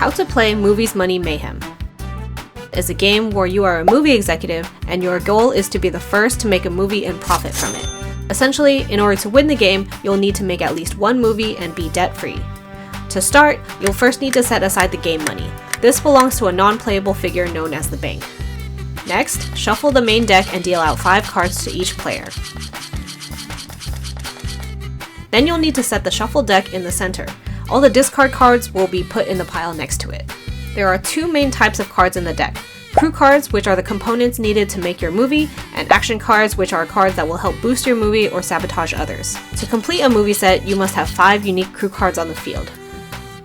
How to play Movies Money Mayhem is a game where you are a movie executive and your goal is to be the first to make a movie and profit from it. Essentially, in order to win the game, you'll need to make at least one movie and be debt-free. To start, you'll first need to set aside the game money. This belongs to a non-playable figure known as the bank. Next, shuffle the main deck and deal out 5 cards to each player. Then you'll need to set the shuffle deck in the center. All the discard cards will be put in the pile next to it. There are 2 main types of cards in the deck. Crew cards, which are the components needed to make your movie, and action cards, which are cards that will help boost your movie or sabotage others. To complete a movie set, you must have 5 unique crew cards on the field.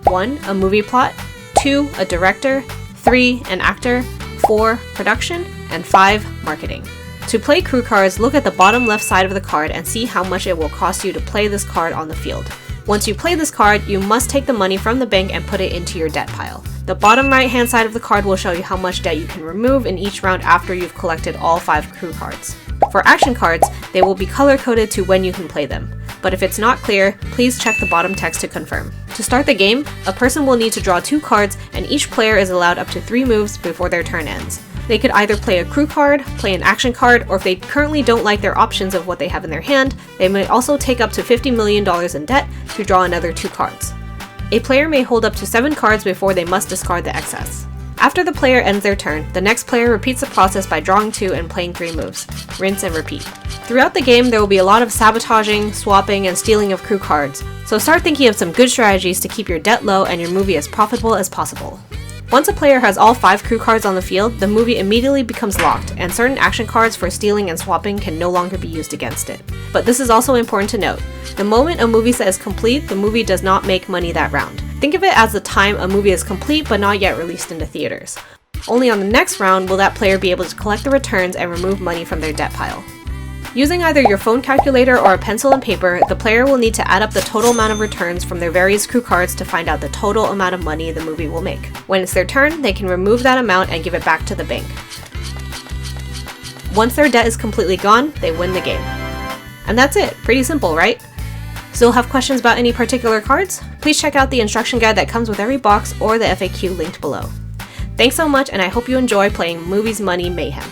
1. A movie plot, 2. A director, 3. An actor, 4. Production, and 5. Marketing. To play crew cards, look at the bottom left side of the card and see how much it will cost you to play this card on the field. Once you play this card, you must take the money from the bank and put it into your debt pile. The bottom right hand side of the card will show you how much debt you can remove in each round after you've collected all 5 crew cards. For action cards, they will be color coded to when you can play them. But if it's not clear, please check the bottom text to confirm. To start the game, a person will need to draw 2 cards and each player is allowed up to 3 moves before their turn ends. They could either play a crew card, play an action card, or if they currently don't like their options of what they have in their hand, they may also take up to $50 million in debt to draw another 2 cards. A player may hold up to 7 cards before they must discard the excess. After the player ends their turn, the next player repeats the process by drawing 2 and playing 3 moves. Rinse and repeat. Throughout the game, there will be a lot of sabotaging, swapping, and stealing of crew cards, so start thinking of some good strategies to keep your debt low and your movie as profitable as possible. Once a player has all 5 crew cards on the field, the movie immediately becomes locked, and certain action cards for stealing and swapping can no longer be used against it. But this is also important to note. The moment a movie set is complete, the movie does not make money that round. Think of it as the time a movie is complete but not yet released into theaters. Only on the next round will that player be able to collect the returns and remove money from their debt pile. Using either your phone calculator or a pencil and paper, the player will need to add up the total amount of returns from their various crew cards to find out the total amount of money the movie will make. When it's their turn, they can remove that amount and give it back to the bank. Once their debt is completely gone, they win the game. And that's it. Pretty simple, right? Still have questions about any particular cards? Please check out the instruction guide that comes with every box or the FAQ linked below. Thanks so much, and I hope you enjoy playing Movies Money Mayhem.